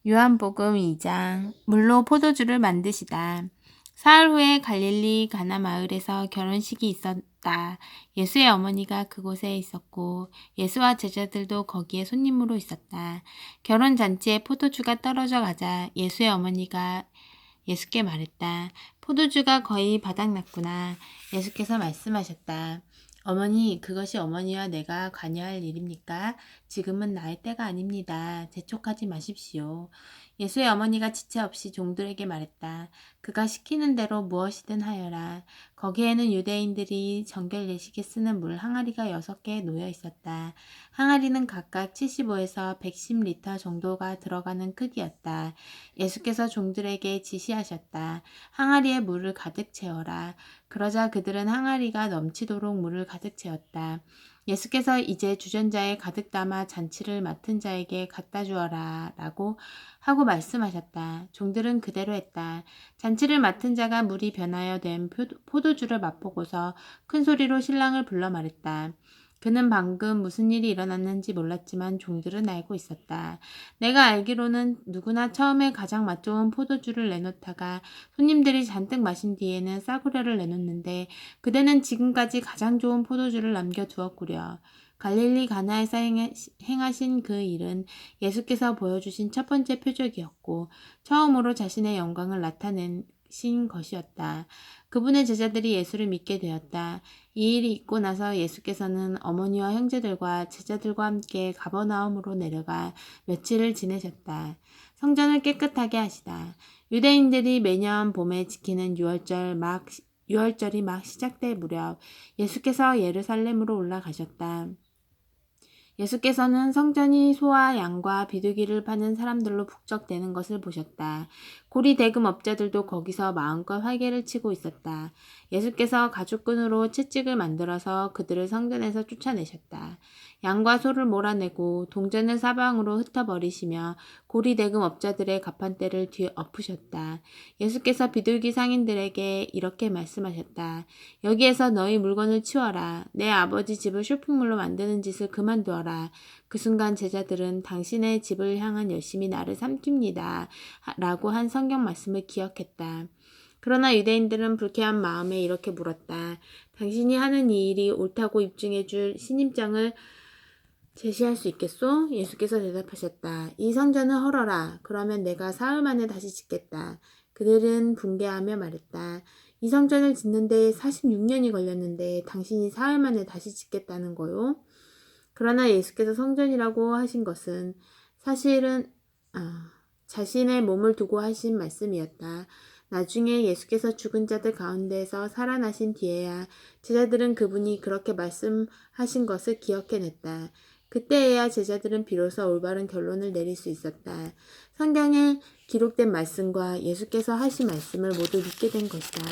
요한복음 2장. 물로 포도주를 만드시다. 사흘 후에 갈릴리 가나 마을에서 결혼식이 있었다. 예수의 어머니가 그곳에 있었고 예수와 제자들도 거기에 손님으로 있었다. 결혼 잔치에 포도주가 떨어져 가자 예수의 어머니가 예수께 말했다. 포도주가 거의 바닥났구나. 예수께서 말씀하셨다. 어머니, 그것이 어머니와 내가 관여할 일입니까? 지금은 나의 때가 아닙니다. 재촉하지 마십시오. 예수의 어머니가 지체 없이 종들에게 말했다. 그가 시키는 대로 무엇이든 하여라. 거기에는 유대인들이 정결 예식에 쓰는 물 항아리가 6개 놓여 있었다. 항아리는 각각 75에서 110리터 정도가 들어가는 크기였다. 예수께서 종들에게 지시하셨다. 항아리에 물을 가득 채워라. 그러자 그들은 항아리가 넘치도록 물을 가득 채웠다. 예수께서 이제 주전자에 가득 담아 잔치를 맡은 자에게 갖다 주어라 라고 하고 말씀하셨다. 종들은 그대로 했다. 잔치를 맡은 자가 물이 변하여 된 포도주를 맛보고서 큰 소리로 신랑을 불러 말했다. 그는 방금 무슨 일이 일어났는지 몰랐지만 종들은 알고 있었다. 내가 알기로는 누구나 처음에 가장 맛 좋은 포도주를 내놓다가 손님들이 잔뜩 마신 뒤에는 싸구려를 내놓는데 그대는 지금까지 가장 좋은 포도주를 남겨두었구려. 갈릴리 가나에서 행하신 그 일은 예수께서 보여주신 첫 번째 표적이었고 처음으로 자신의 영광을 나타내신 것이었다. 그분의 제자들이 예수를 믿게 되었다. 이 일이 있고 나서 예수께서는 어머니와 형제들과 제자들과 함께 가버나움으로 내려가 며칠을 지내셨다. 성전을 깨끗하게 하시다. 유대인들이 매년 봄에 지키는 유월절이 막 시작될 무렵 예수께서 예루살렘으로 올라가셨다. 예수께서는 성전이 소와 양과 비둘기를 파는 사람들로 북적대는 것을 보셨다. 고리 대금업자들도 거기서 마음껏 활개를 치고 있었다. 예수께서 가죽끈으로 채찍을 만들어서 그들을 성전에서 쫓아내셨다. 양과 소를 몰아내고 동전을 사방으로 흩어버리시며 고리 대금업자들의 가판대를 뒤엎으셨다. 예수께서 비둘기 상인들에게 이렇게 말씀하셨다. 여기에서 너희 물건을 치워라. 내 아버지 집을 쇼핑몰로 만드는 짓을 그만두어라. 그 순간 제자들은 당신의 집을 향한 열심이 나를 삼킵니다. 라고 한 성경 말씀을 기억했다. 그러나 유대인들은 불쾌한 마음에 이렇게 물었다. 당신이 하는 이 일이 옳다고 입증해 줄 신임장을 제시할 수 있겠소? 예수께서 대답하셨다. 이 성전을 헐어라. 그러면 내가 사흘 만에 다시 짓겠다. 그들은 붕괴하며 말했다. 이 성전을 짓는데 46년이 걸렸는데 당신이 사흘 만에 다시 짓겠다는 거요? 그러나 예수께서 성전이라고 하신 것은 사실은 자신의 몸을 두고 하신 말씀이었다. 나중에 예수께서 죽은 자들 가운데에서 살아나신 뒤에야 제자들은 그분이 그렇게 말씀하신 것을 기억해냈다. 그때에야 제자들은 비로소 올바른 결론을 내릴 수 있었다. 성경에 기록된 말씀과 예수께서 하신 말씀을 모두 믿게 된 것이다.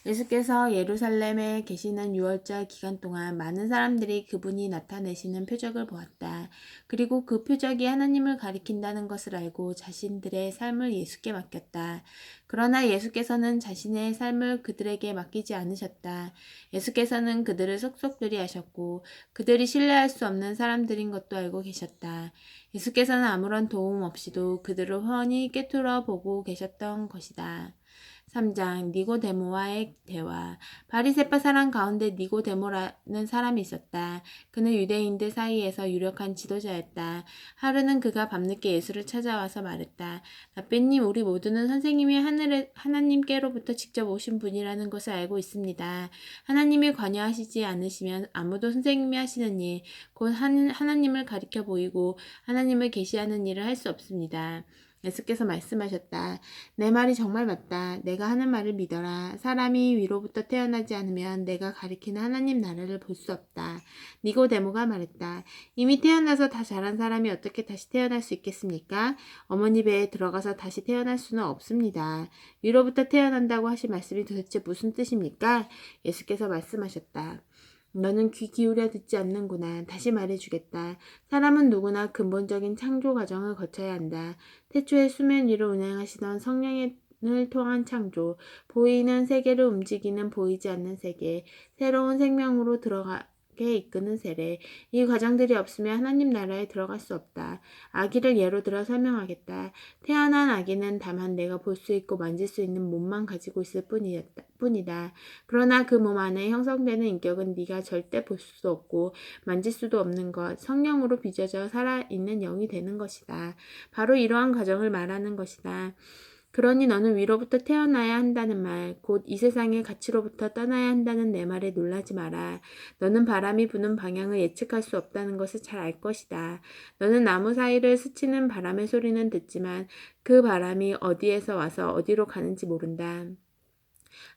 예수께서 예루살렘에 계시는 유월절 기간 동안 많은 사람들이 그분이 나타내시는 표적을 보았다. 그리고 그 표적이 하나님을 가리킨다는 것을 알고 자신들의 삶을 예수께 맡겼다. 그러나 예수께서는 자신의 삶을 그들에게 맡기지 않으셨다. 예수께서는 그들을 속속들이 하셨고 그들이 신뢰할 수 없는 사람들인 것도 알고 계셨다. 예수께서는 아무런 도움 없이도 그들을 훤히 꿰뚫어 보고 계셨던 것이다. 3장 니고데모와의 대화. 바리새파 사람 가운데 니고데모라는 사람이 있었다. 그는 유대인들 사이에서 유력한 지도자였다. 하루는 그가 밤늦게 예수를 찾아와서 말했다. 라삐님, 우리 모두는 선생님이 하나님께로부터 직접 오신 분이라는 것을 알고 있습니다. 하나님이 관여하시지 않으시면 아무도 선생님이 하시는 일, 곧 하나님을 가리켜 보이고 하나님을 계시하는 일을 할 수 없습니다. 예수께서 말씀하셨다. 내 말이 정말 맞다. 내가 하는 말을 믿어라. 사람이 위로부터 태어나지 않으면 내가 가리키는 하나님 나라를 볼 수 없다. 니고데모가 말했다. 이미 태어나서 다 자란 사람이 어떻게 다시 태어날 수 있겠습니까? 어머니 배에 들어가서 다시 태어날 수는 없습니다. 위로부터 태어난다고 하신 말씀이 도대체 무슨 뜻입니까? 예수께서 말씀하셨다. 너는 귀 기울여 듣지 않는구나. 다시 말해주겠다. 사람은 누구나 근본적인 창조 과정을 거쳐야 한다. 태초에 수면 위를 운행하시던 성령을 통한 창조, 보이는 세계를 움직이는 보이지 않는 세계, 새로운 생명으로 들어가게 좋게 이끄는 세례. 이 과정들이 없으면 하나님 나라에 들어갈 수 없다. 아기를 예로 들어 설명하겠다. 태어난 아기는 다만 내가 볼 수 있고 만질 수 있는 몸만 가지고 있을 뿐이다. 그러나 그 몸 안에 형성되는 인격은 네가 절대 볼 수 없고 만질 수도 없는 것, 성령으로 빚어져 살아있는 영이 되는 것이다. 바로 이러한 과정을 말하는 것이다. 그러니 너는 위로부터 태어나야 한다는 말, 곧 이 세상의 가치로부터 떠나야 한다는 내 말에 놀라지 마라. 너는 바람이 부는 방향을 예측할 수 없다는 것을 잘 알 것이다. 너는 나무 사이를 스치는 바람의 소리는 듣지만 그 바람이 어디에서 와서 어디로 가는지 모른다.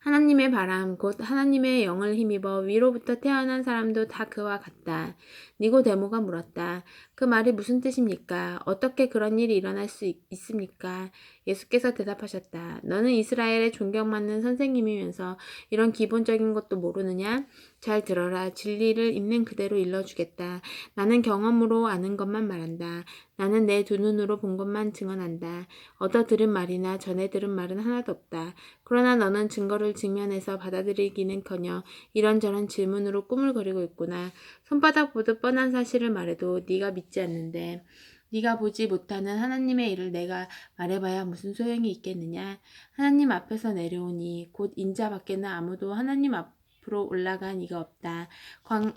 하나님의 바람, 곧 하나님의 영을 힘입어 위로부터 태어난 사람도 다 그와 같다. 니고데모가 물었다. 그 말이 무슨 뜻입니까? 어떻게 그런 일이 일어날 수 있습니까? 예수께서 대답하셨다. 너는 이스라엘의 존경받는 선생님이면서 이런 기본적인 것도 모르느냐? 잘 들어라. 진리를 있는 그대로 일러주겠다. 나는 경험으로 아는 것만 말한다. 나는 내 두 눈으로 본 것만 증언한다. 얻어 들은 말이나 전해 들은 말은 하나도 없다. 그러나 너는 증거를 직면해서 받아들이기는커녕 이런저런 질문으로 꾸물거리고 있구나. 손바닥 보듯 뻔한 사실을 말해도 네가 믿지 않는데 네가 보지 못하는 하나님의 일을 내가 말해봐야 무슨 소용이 있겠느냐. 하나님 앞에서 내려오니 곧 인자 밖에는 아무도 하나님 앞으로 올라간 이가 없다.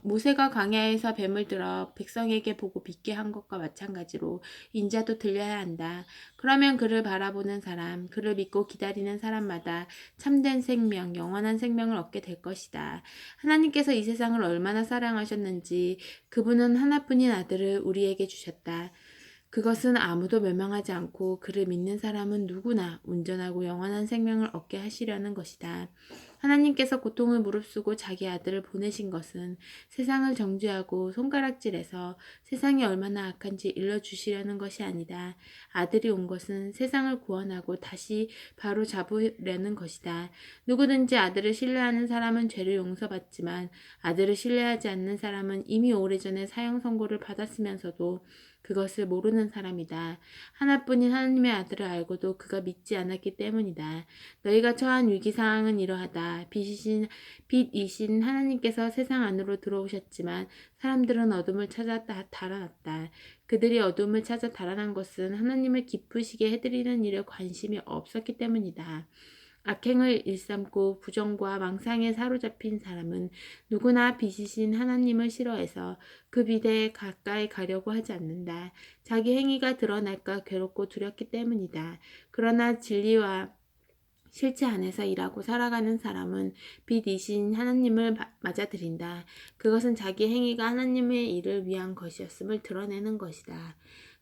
모세가 광야에서 뱀을 들어 백성에게 보고 믿게 한 것과 마찬가지로 인자도 들려야 한다. 그러면 그를 바라보는 사람, 그를 믿고 기다리는 사람마다 참된 생명, 영원한 생명을 얻게 될 것이다. 하나님께서 이 세상을 얼마나 사랑하셨는지 그분은 하나뿐인 아들을 우리에게 주셨다. 그것은 아무도 멸망하지 않고 그를 믿는 사람은 누구나 온전하고 영원한 생명을 얻게 하시려는 것이다. 하나님께서 고통을 무릅쓰고 자기 아들을 보내신 것은 세상을 정죄하고 손가락질해서 세상이 얼마나 악한지 일러주시려는 것이 아니다. 아들이 온 것은 세상을 구원하고 다시 바로 잡으려는 것이다. 누구든지 아들을 신뢰하는 사람은 죄를 용서받지만 아들을 신뢰하지 않는 사람은 이미 오래전에 사형 선고를 받았으면서도 그것을 모르는 사람이다. 하나뿐인 하나님의 아들을 알고도 그가 믿지 않았기 때문이다. 너희가 처한 위기상황은 이러하다. 빛이신 하나님께서 세상 안으로 들어오셨지만 사람들은 어둠을 찾아 달아났다. 그들이 어둠을 찾아 달아난 것은 하나님을 기쁘시게 해드리는 일에 관심이 없었기 때문이다. 악행을 일삼고 부정과 망상에 사로잡힌 사람은 누구나 빛이신 하나님을 싫어해서 그 빛에 가까이 가려고 하지 않는다. 자기 행위가 드러날까 괴롭고 두렵기 때문이다. 그러나 진리와 실체 안에서 일하고 살아가는 사람은 빛이신 하나님을 맞아들인다. 그것은 자기 행위가 하나님의 일을 위한 것이었음을 드러내는 것이다.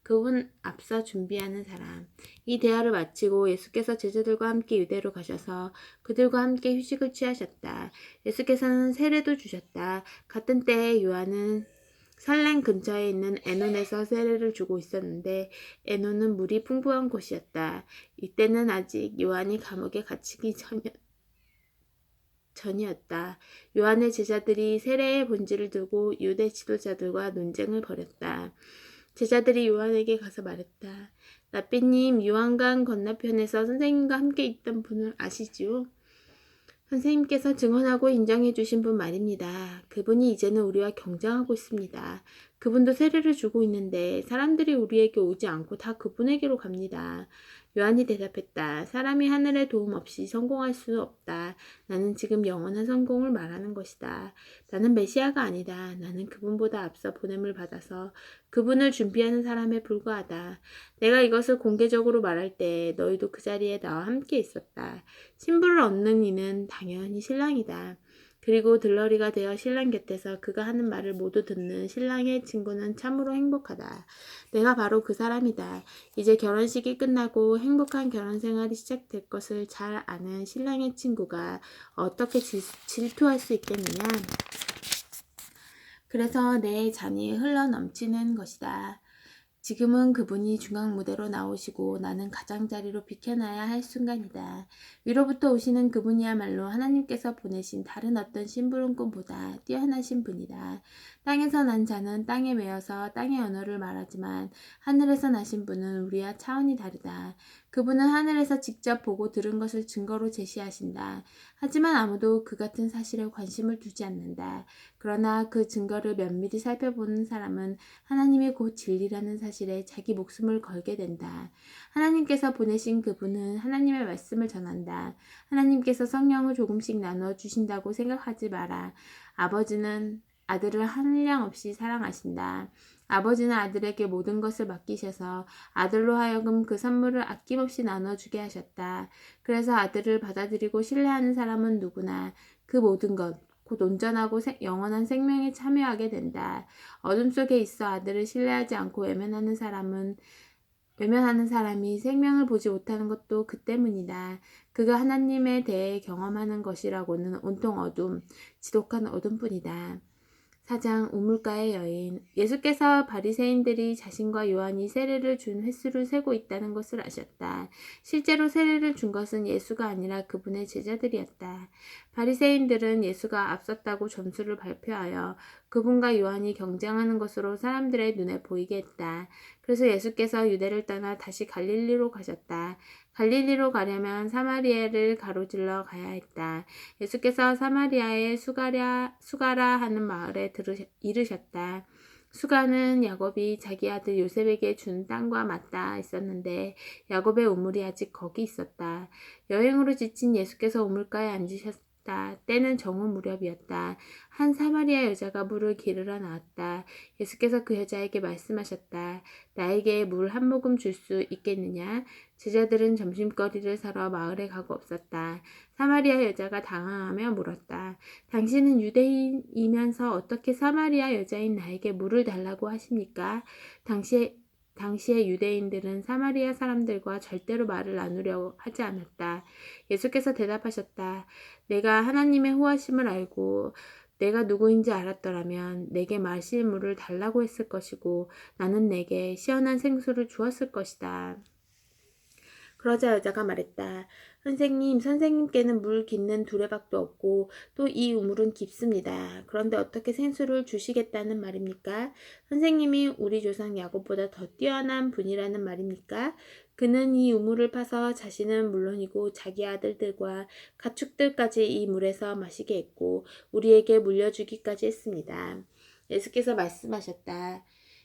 그분 앞서 준비하는 사람. 이 대화를 마치고 예수께서 제자들과 함께 유대로 가셔서 그들과 함께 휴식을 취하셨다. 예수께서는 세례도 주셨다. 같은 때에 요한은 살렘 근처에 있는 에논에서 세례를 주고 있었는데 에논은 물이 풍부한 곳이었다. 이때는 아직 요한이 감옥에 갇히기 전이었다. 요한의 제자들이 세례의 본질을 두고 유대 지도자들과 논쟁을 벌였다. 제자들이 요한에게 가서 말했다. 라삐님, 요한강 건너편에서 선생님과 함께 있던 분을 아시지요? 선생님께서 증언하고 인정해 주신 분 말입니다. 그분이 이제는 우리와 경쟁하고 있습니다. 그분도 세례를 주고 있는데 사람들이 우리에게 오지 않고 다 그분에게로 갑니다. 요한이 대답했다. 사람이 하늘의 도움 없이 성공할 수 없다. 나는 지금 영원한 성공을 말하는 것이다. 나는 메시아가 아니다. 나는 그분보다 앞서 보냄을 받아서 그분을 준비하는 사람에 불과하다. 내가 이것을 공개적으로 말할 때 너희도 그 자리에 나와 함께 있었다. 신부를 얻는 이는 당연히 신랑이다. 그리고 들러리가 되어 신랑 곁에서 그가 하는 말을 모두 듣는 신랑의 친구는 참으로 행복하다. 내가 바로 그 사람이다. 이제 결혼식이 끝나고 행복한 결혼 생활이 시작될 것을 잘 아는 신랑의 친구가 어떻게 질투할 수 있겠느냐? 그래서 내 잔이 흘러 넘치는 것이다. 지금은 그분이 중앙무대로 나오시고 나는 가장자리로 비켜나야 할 순간이다. 위로부터 오시는 그분이야말로 하나님께서 보내신 다른 어떤 심부름꾼보다 뛰어나신 분이다. 땅에서 난 자는 땅에 매여서 땅의 언어를 말하지만 하늘에서 나신 분은 우리와 차원이 다르다. 그분은 하늘에서 직접 보고 들은 것을 증거로 제시하신다. 하지만 아무도 그 같은 사실에 관심을 두지 않는다. 그러나 그 증거를 면밀히 살펴보는 사람은 하나님이 곧 진리라는 사실에 자기 목숨을 걸게 된다. 하나님께서 보내신 그분은 하나님의 말씀을 전한다. 하나님께서 성령을 조금씩 나눠 주신다고 생각하지 마라. 아버지는 아들을 한량없이 사랑하신다. 아버지는 아들에게 모든 것을 맡기셔서 아들로 하여금 그 선물을 아낌없이 나눠주게 하셨다. 그래서 아들을 받아들이고 신뢰하는 사람은 누구나 그 모든 것, 곧 온전하고 영원한 생명에 참여하게 된다. 어둠 속에 있어 아들을 신뢰하지 않고 외면하는 사람이 생명을 보지 못하는 것도 그 때문이다. 그가 하나님에 대해 경험하는 것이라고는 온통 어둠, 지독한 어둠뿐이다. 4장 우물가의 여인. 예수께서 바리새인들이 자신과 요한이 세례를 준 횟수를 세고 있다는 것을 아셨다. 실제로 세례를 준 것은 예수가 아니라 그분의 제자들이었다. 바리새인들은 예수가 앞섰다고 점수를 발표하여 그분과 요한이 경쟁하는 것으로 사람들의 눈에 보이게 했다. 그래서 예수께서 유대를 떠나 다시 갈릴리로 가셨다. 갈릴리로 가려면 사마리아를 가로질러 가야 했다. 예수께서 사마리아의 수가라 하는 마을에 이르셨다. 수가는 야곱이 자기 아들 요셉에게 준 땅과 맞닿아 있었는데 야곱의 우물이 아직 거기 있었다. 여행으로 지친 예수께서 우물가에 앉으셨다. 때는 정오 무렵이었다. 한 사마리아 여자가 물을 기르러 나왔다. 예수께서 그 여자에게 말씀하셨다. 나에게 물 한 모금 줄 수 있겠느냐? 제자들은 점심거리를 사러 마을에 가고 없었다. 사마리아 여자가 당황하며 물었다. 당신은 유대인이면서 어떻게 사마리아 여자인 나에게 물을 달라고 하십니까? 당시의 유대인들은 사마리아 사람들과 절대로 말을 나누려고 하지 않았다. 예수께서 대답하셨다. 내가 하나님의 호하심을 알고 내가 누구인지 알았더라면 내게 마실 물을 달라고 했을 것이고 나는 내게 시원한 생수를 주었을 것이다. 그러자 여자가 말했다. 선생님께는 물 깃는 두레박도 없고 또 이 우물은 깊습니다. 그런데 어떻게 생수를 주시겠다는 말입니까? 선생님이 우리 조상 야곱보다 더 뛰어난 분이라는 말입니까? 그는 이 우물을 파서 자신은 물론이고 자기 아들들과 가축들까지 이 물에서 마시게 했고 우리에게 물려주기까지 했습니다. 예수께서 말씀하셨다.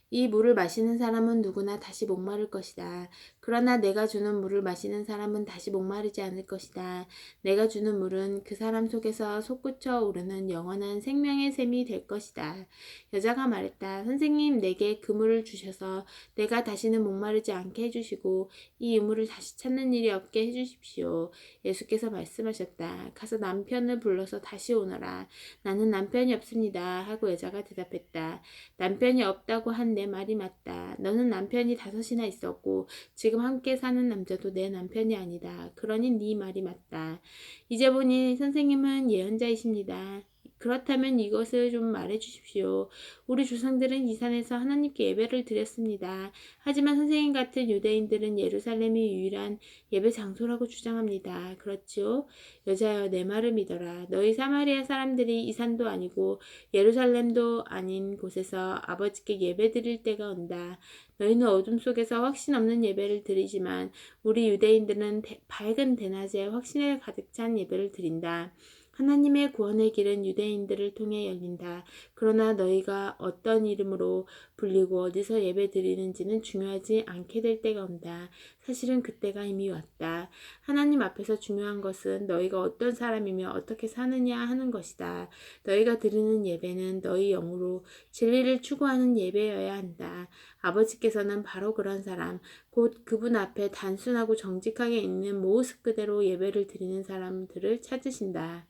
이 물을 마시는 사람은 누구나 다시 목마를 것이다. 그러나 내가 주는 물을 마시는 사람은 다시 목마르지 않을 것이다. 내가 주는 물은 그 사람 속에서 솟구쳐 오르는 영원한 생명의 샘이 될 것이다. 여자가 말했다. 선생님, 내게 그 물을 주셔서 내가 다시는 목마르지 않게 해주시고 이 유물을 다시 찾는 일이 없게 해주십시오. 예수께서 말씀하셨다. 가서 남편을 불러서 다시 오너라. 나는 남편이 없습니다. 하고 여자가 대답했다. 남편이 없다고 한 내 말이 맞다. 너는 남편이 5이나 있었고 지금 함께 사는 남자도 내 남편이 아니다. 그러니 네 말이 맞다. 이제 보니 선생님은 예언자이십니다. 그렇다면 이것을 좀 말해 주십시오. 우리 조상들은 이 산에서 하나님께 예배를 드렸습니다. 하지만 선생님 같은 유대인들은 예루살렘이 유일한 예배 장소라고 주장합니다. 그렇지요? 여자여, 내 말을 믿어라. 너희 사마리아 사람들이 이 산도 아니고 예루살렘도 아닌 곳에서 아버지께 예배 드릴 때가 온다. 너희는 어둠 속에서 확신 없는 예배를 드리지만 우리 유대인들은 밝은 대낮에 확신에 가득 찬 예배를 드린다. 하나님의 구원의 길은 유대인들을 통해 열린다. 그러나 너희가 어떤 이름으로 불리고 어디서 예배 드리는지는 중요하지 않게 될 때가 온다. 사실은 그때가 이미 왔다. 하나님 앞에서 중요한 것은 너희가 어떤 사람이며 어떻게 사느냐 하는 것이다. 너희가 드리는 예배는 너희 영으로 진리를 추구하는 예배여야 한다. 아버지께서는 바로 그런 사람, 곧 그분 앞에 단순하고 정직하게 있는 모습 그대로 예배를 드리는 사람들을 찾으신다.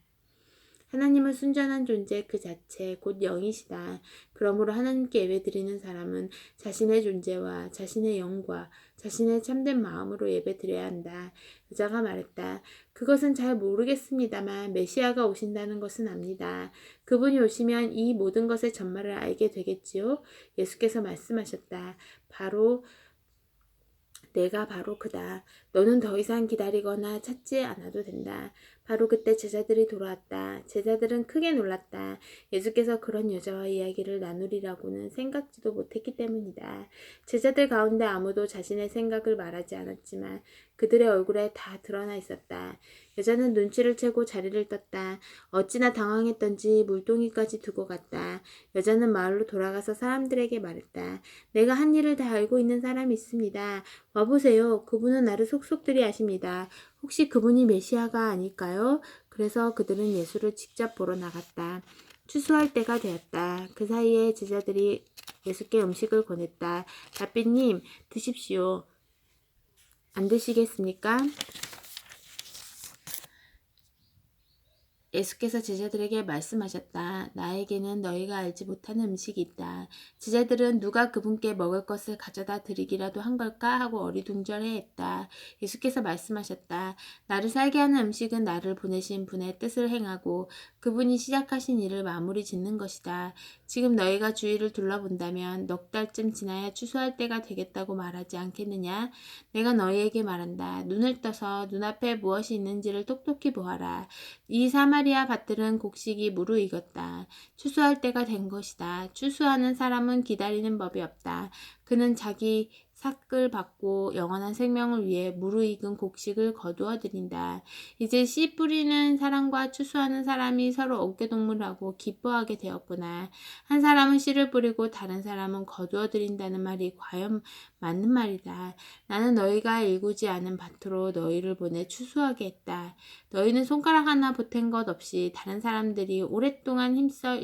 하나님은 순전한 존재 그 자체, 곧 영이시다. 그러므로 하나님께 예배드리는 사람은 자신의 존재와 자신의 영과 자신의 참된 마음으로 예배드려야 한다. 여자가 말했다. 그것은 잘 모르겠습니다만 메시아가 오신다는 것은 압니다. 그분이 오시면 이 모든 것의 전말을 알게 되겠지요? 예수께서 말씀하셨다. 바로 내가 바로 그다. 너는 더 이상 기다리거나 찾지 않아도 된다. 바로 그때 제자들이 돌아왔다. 제자들은 크게 놀랐다. 예수께서 그런 여자와 이야기를 나누리라고는 생각지도 못했기 때문이다. 제자들 가운데 아무도 자신의 생각을 말하지 않았지만 그들의 얼굴에 다 드러나 있었다. 여자는 눈치를 채고 자리를 떴다. 어찌나 당황했던지 물동이까지 두고 갔다. 여자는 마을로 돌아가서 사람들에게 말했다. 내가 한 일을 다 알고 있는 사람이 있습니다. 와보세요. 그분은 나를 속속들이 아십니다. 혹시 그분이 메시아가 아닐까요? 그래서 그들은 예수를 직접 보러 나갔다. 추수할 때가 되었다. 그 사이에 제자들이 예수께 음식을 권했다. 라삐님, 드십시오. 안 드시겠습니까? 예수께서 제자들에게 말씀하셨다. 나에게는 너희가 알지 못하는 음식이 있다. 제자들은 누가 그분께 먹을 것을 가져다 드리기라도 한 걸까 하고 어리둥절해했다. 예수께서 말씀하셨다. 나를 살게 하는 음식은 나를 보내신 분의 뜻을 행하고 그분이 시작하신 일을 마무리 짓는 것이다. 지금 너희가 주위를 둘러본다면 넉 달쯤 지나야 추수할 때가 되겠다고 말하지 않겠느냐? 내가 너희에게 말한다. 눈을 떠서 눈앞에 무엇이 있는지를 똑똑히 보아라. 이 사마리아 밭들은 곡식이 무르익었다. 추수할 때가 된 것이다. 추수하는 사람은 기다리는 법이 없다. 그는 자기 삭을 받고 영원한 생명을 위해 무르익은 곡식을 거두어 들인다. 이제 씨 뿌리는 사람과 추수하는 사람이 서로 어깨동무하고 기뻐하게 되었구나. 한 사람은 씨를 뿌리고 다른 사람은 거두어 들인다는 말이 과연 맞는 말이다. 나는 너희가 일구지 않은 밭으로 너희를 보내 추수하게 했다. 너희는 손가락 하나 보탠 것 없이 다른 사람들이 오랫동안 힘써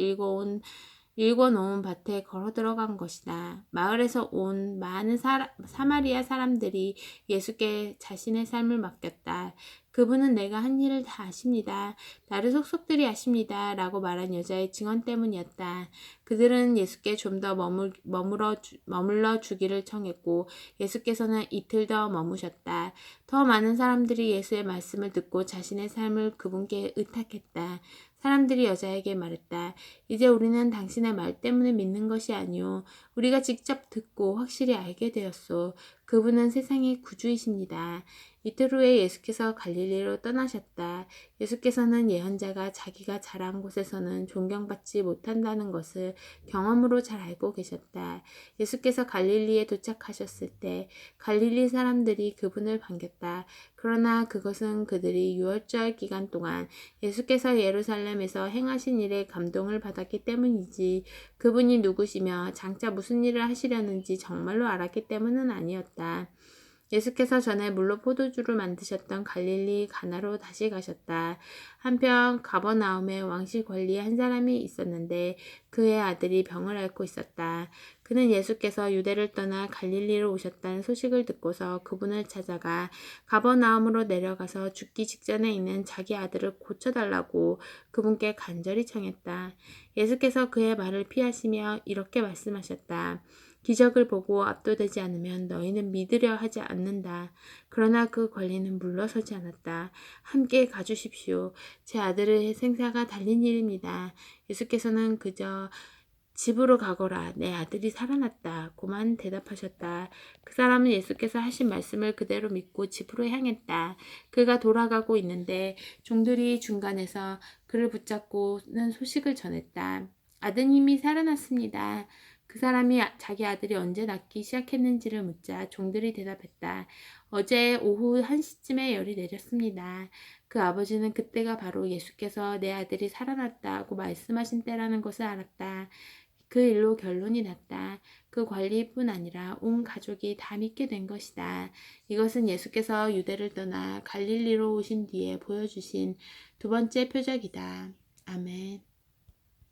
일궈놓은 밭에 걸어 들어간 것이다. 마을에서 온 많은 사마리아 사람들이 예수께 자신의 삶을 맡겼다. 그분은 내가 한 일을 다 아십니다. 나를 속속들이 아십니다. 라고 말한 여자의 증언 때문이었다. 그들은 예수께 좀 더 머물러 주기를 청했고 예수께서는 이틀 더 머무셨다. 더 많은 사람들이 예수의 말씀을 듣고 자신의 삶을 그분께 의탁했다. 사람들이 여자에게 말했다. 이제 우리는 당신의 말 때문에 믿는 것이 아니오. 우리가 직접 듣고 확실히 알게 되었소. 그분은 세상의 구주이십니다. 이틀 후에 예수께서 갈릴리로 떠나셨다. 예수께서는 예언자가 자기가 자란 곳에서는 존경받지 못한다는 것을 경험으로 잘 알고 계셨다. 예수께서 갈릴리에 도착하셨을 때 갈릴리 사람들이 그분을 반겼다. 그러나 그것은 그들이 유월절 기간 동안 예수께서 예루살렘에서 행하신 일에 감동을 받았기 때문이지 그분이 누구시며 장차 무슨 일을 하시려는지 정말로 알았기 때문은 아니었다. 예수께서 전에 물로 포도주를 만드셨던 갈릴리 가나로 다시 가셨다. 한편 가버나움에 왕실 관리의 한 사람이 있었는데 그의 아들이 병을 앓고 있었다. 그는 예수께서 유대를 떠나 갈릴리로 오셨다는 소식을 듣고서 그분을 찾아가 가버나움으로 내려가서 죽기 직전에 있는 자기 아들을 고쳐달라고 그분께 간절히 청했다. 예수께서 그의 말을 피하시며 이렇게 말씀하셨다. 기적을 보고 압도되지 않으면 너희는 믿으려 하지 않는다. 그러나 그 권리는 물러서지 않았다. 함께 가주십시오. 제 아들의 생사가 달린 일입니다. 예수께서는 그저 집으로 가거라. 내 아들이 살아났다. 고만 대답하셨다. 그 사람은 예수께서 하신 말씀을 그대로 믿고 집으로 향했다. 그가 돌아가고 있는데 종들이 중간에서 그를 붙잡고는 소식을 전했다. 아드님이 살아났습니다. 그 사람이 자기 아들이 언제 낫기 시작했는지를 묻자 종들이 대답했다. 어제 오후 1시쯤에 열이 내렸습니다. 그 아버지는 그때가 바로 예수께서 내 아들이 살아났다고 말씀하신 때라는 것을 알았다. 그 일로 결론이 났다. 그 관리뿐 아니라 온 가족이 다 믿게 된 것이다. 이것은 예수께서 유대를 떠나 갈릴리로 오신 뒤에 보여주신 두 번째 표적이다. 아멘.